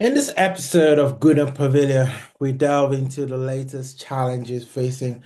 In this episode of Gooner Pavilion, we delve into the latest challenges facing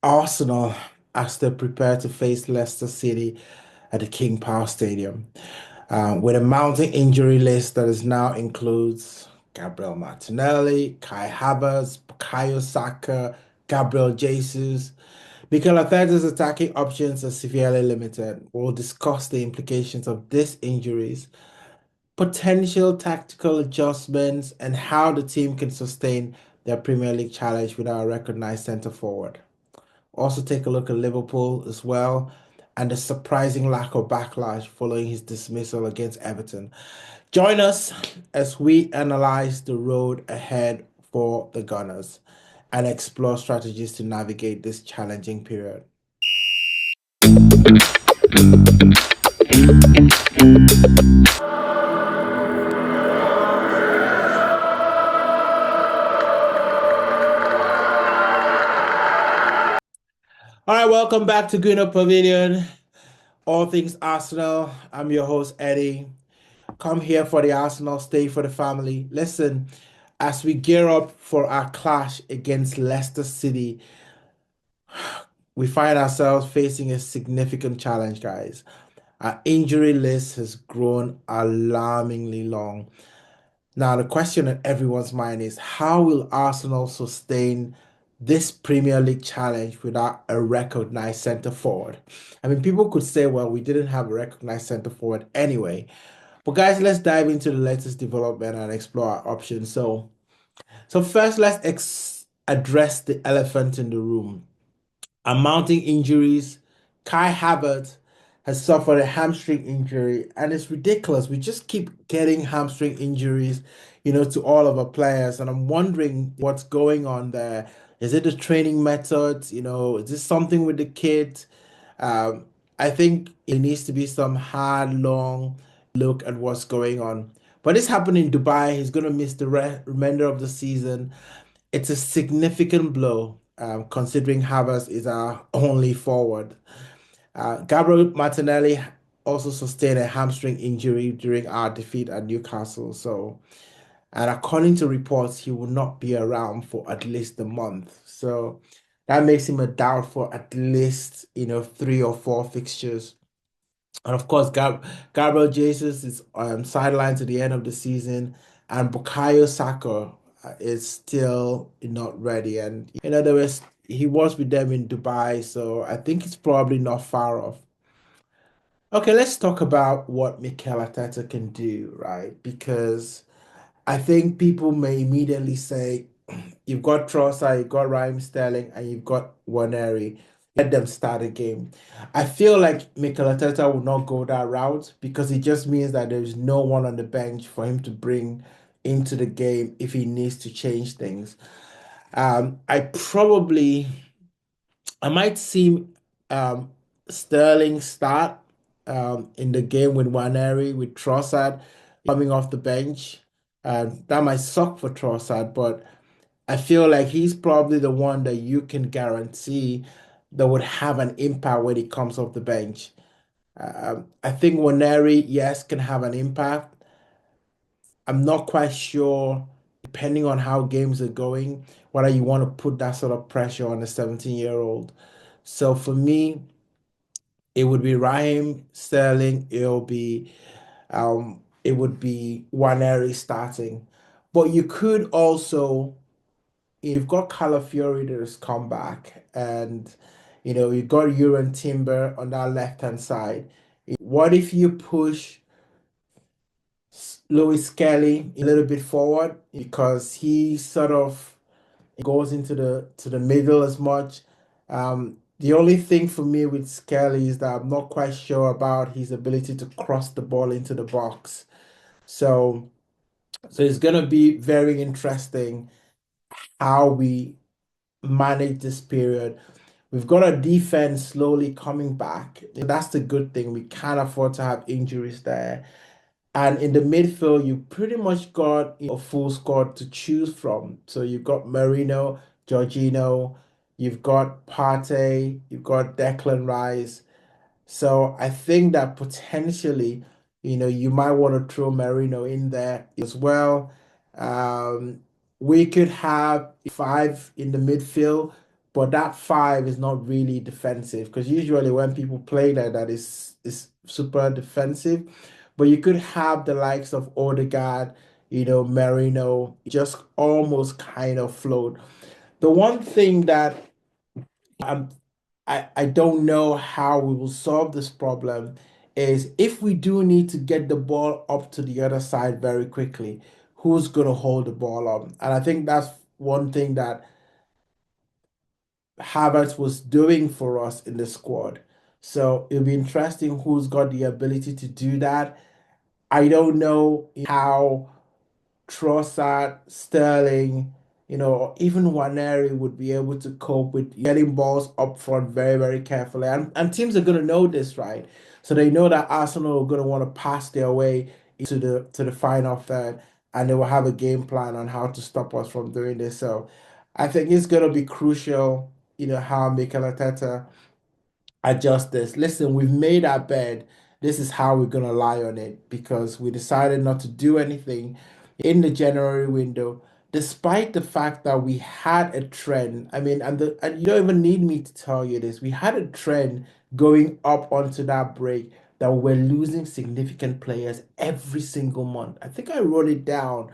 Arsenal as they prepare to face Leicester City at the King Power Stadium. With a mounting injury list that is now includes Gabriel Martinelli, Kai Havertz, Bukayo Saka, Gabriel Jesus. Mikel Arteta's attacking options are severely limited. We'll discuss the implications of these injuries, potential tactical adjustments, and how the team can sustain their Premier League challenge without a recognized centre forward. Also, take a look at Liverpool as well and the surprising lack of backlash following his dismissal against Everton. Join us as we analyze the road ahead for the Gunners and explore strategies to navigate this challenging period. All right, welcome back to Gooner Pavilion, all things Arsenal. I'm your host, Eddie. Come here for the Arsenal, stay for the family. Listen, as we gear up for our clash against Leicester City, we find ourselves facing a significant challenge, guys. Our injury list has grown alarmingly long. Now, the question in everyone's mind is how will Arsenal sustain this Premier League challenge without a recognized centre forward? I mean, people could say, well, we didn't have a recognized centre forward anyway. But guys, let's dive into the latest development and explore our options. So first, let's address the elephant in the room. Mounting injuries. Kai Havertz has suffered a hamstring injury, and it's ridiculous. We just keep getting hamstring injuries, to all of our players, and I'm wondering what's going on there. Is it the training methods? Is this something with the kid? I think it needs to be some hard, long look at what's going on. But this happened in Dubai. He's going to miss the remainder of the season. It's a significant blow, considering Havertz is our only forward. Gabriel Martinelli also sustained a hamstring injury during our defeat at Newcastle. And according to reports, he will not be around for at least a month. So that makes him a doubt for at least, 3 or 4 fixtures. And of course, Gabriel Jesus is sidelined to the end of the season, and Bukayo Saka is still not ready. And he was with them in Dubai, so I think it's probably not far off. Okay, let's talk about what Mikel Arteta can do, right? Because I think people may immediately say, you've got Trossard, you've got Raheem Sterling, and you've got Waneri. Let them start a game. I feel like Mikel Arteta will not go that route because it just means that there's no one on the bench for him to bring into the game if he needs to change things. I probably I might see um, Sterling start in the game with Waneri, with Trossard coming off the bench. That might suck for Trossard, but I feel like he's probably the one that you can guarantee that would have an impact when he comes off the bench. I think Waneri, yes, can have an impact. I'm not quite sure, depending on how games are going, whether you want to put that sort of pressure on a 17-year-old. So for me, it would be Raheem Sterling, it would be Waneri starting. But you could also, you've got Calafiori that has come back, and you've got Uran Timber on that left-hand side. What if you push Louis Kelly a little bit forward because he sort of goes into the middle as much. The only thing for me with Skelly is that I'm not quite sure about his ability to cross the ball into the box. So so it's gonna be very interesting how we manage this period. We've got a defense slowly coming back. That's the good thing. We can't afford to have injuries there. And in the midfield, you pretty much got a full squad to choose from. So you've got Marino, Jorginho, you've got Partey, you've got Declan Rice. So I think that potentially, you might want to throw Marino in there as well. Um, we could have five in the midfield, but that five is not really defensive because usually when people play like that is super defensive. But you could have the likes of Odegaard, Merino, just almost kind of float. The one thing that I'm I don't know how we will solve this problem is if we do need to get the ball up to the other side very quickly, who's going to hold the ball up? And I think that's one thing that Havertz was doing for us in the squad. So it'll be interesting who's got the ability to do that. I don't know how Trossard, Sterling, or even Waneri would be able to cope with getting balls up front very, very carefully. And teams are going to know this, right? So they know that Arsenal are going to want to pass their way into the final third, and they will have a game plan on how to stop us from doing this. So I think it's going to be crucial, how Mikel Arteta adjust this. Listen, we've made our bed. This is how we're gonna lie on it because we decided not to do anything in the January window, despite the fact that we had a trend. I mean, and you don't even need me to tell you this. We had a trend going up onto that break that we're losing significant players every single month. I think I wrote it down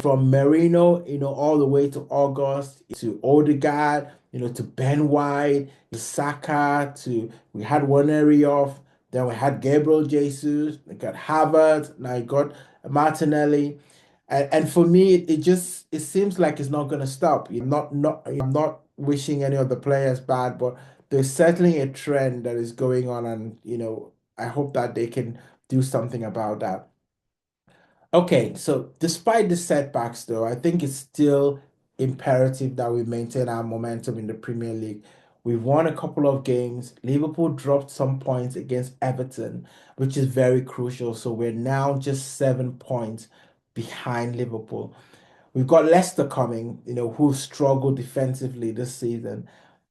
from Merino, all the way to August, to Odegaard, to Ben White, to Saka, to we had one area off, then we had Gabriel Jesus, we got Havertz, now I got Martinelli. And for me, it seems like it's not gonna stop. I'm not wishing any of the players bad, but there's certainly a trend that is going on, and I hope that they can do something about that. Okay, so despite the setbacks, though, I think it's still imperative that we maintain our momentum in the Premier League. We've won a couple of games. Liverpool dropped some points against Everton, which is very crucial. So we're now just 7 points behind Liverpool. We've got Leicester coming, who struggled defensively this season.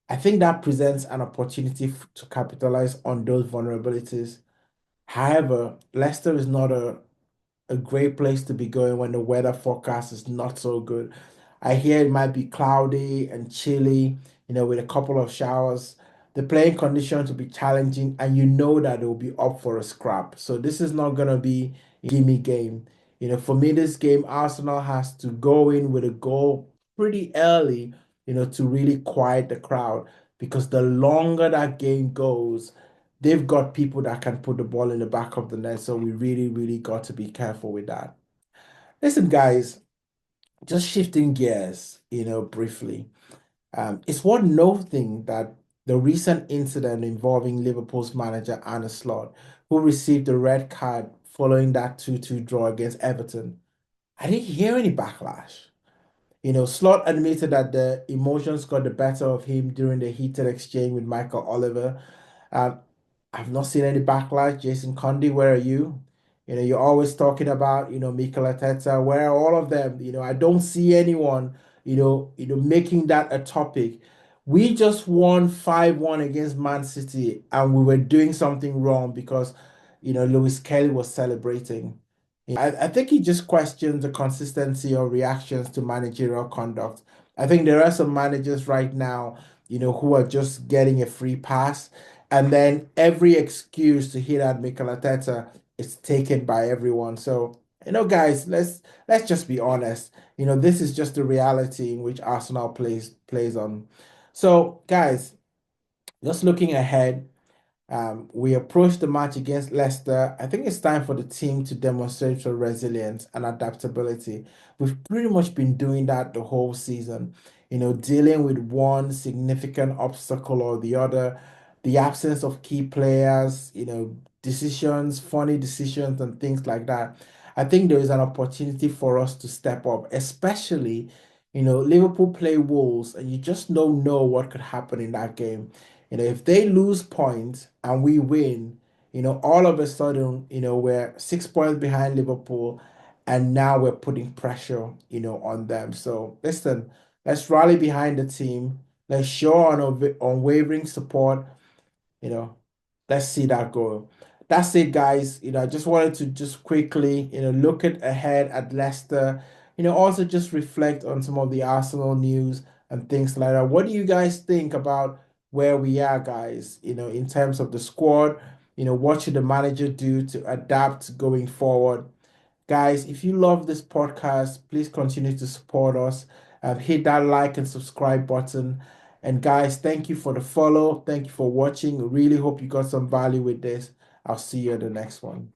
I think that presents an opportunity to capitalize on those vulnerabilities. However, Leicester is not a great place to be going when the weather forecast is not so good. I hear it might be cloudy and chilly, with a couple of showers. The playing conditions will be challenging, and you know that it will be up for a scrap. So this is not gonna be a gimme game. For me, this game, Arsenal has to go in with a goal pretty early, to really quiet the crowd. Because the longer that game goes, they've got people that can put the ball in the back of the net. So we really, really got to be careful with that. Listen, guys, just shifting gears, briefly. It's worth noting that the recent incident involving Liverpool's manager Arne Slot, who received a red card following that 2-2 draw against Everton, I didn't hear any backlash. Slot admitted that the emotions got the better of him during the heated exchange with Michael Oliver. Um, I've not seen any backlash. Jason Conde, where are you? You're always talking about, Mikel Arteta. Where are all of them? I don't see anyone, making that a topic. We just won 5-1 against Man City, and we were doing something wrong because, Lewis Kelly was celebrating. I think he just questions the consistency of reactions to managerial conduct. I think there are some managers right now, who are just getting a free pass, and then every excuse to hit at Mikel Arteta is taken by everyone. So, guys, let's just be honest. This is just the reality in which Arsenal plays on. So, guys, just looking ahead. We approach the match against Leicester. I think it's time for the team to demonstrate some resilience and adaptability. We've pretty much been doing that the whole season, dealing with one significant obstacle or the other, the absence of key players, decisions, funny decisions, and things like that. I think there is an opportunity for us to step up, especially, Liverpool play Wolves, and you just don't know what could happen in that game. If they lose points and we win, all of a sudden, we're 6 points behind Liverpool, and now we're putting pressure, on them. So listen, let's rally behind the team. Let's show unwavering support. You know, let's see that go. That's it, guys. I just wanted to just quickly, look ahead at Leicester. also just reflect on some of the Arsenal news and things like that. What do you guys think about where we are, guys? In terms of the squad, what should the manager do to adapt going forward? Guys, if you love this podcast, please continue to support us. Hit that like and subscribe button. And guys, thank you for the follow. Thank you for watching. Really hope you got some value with this. I'll see you in the next one.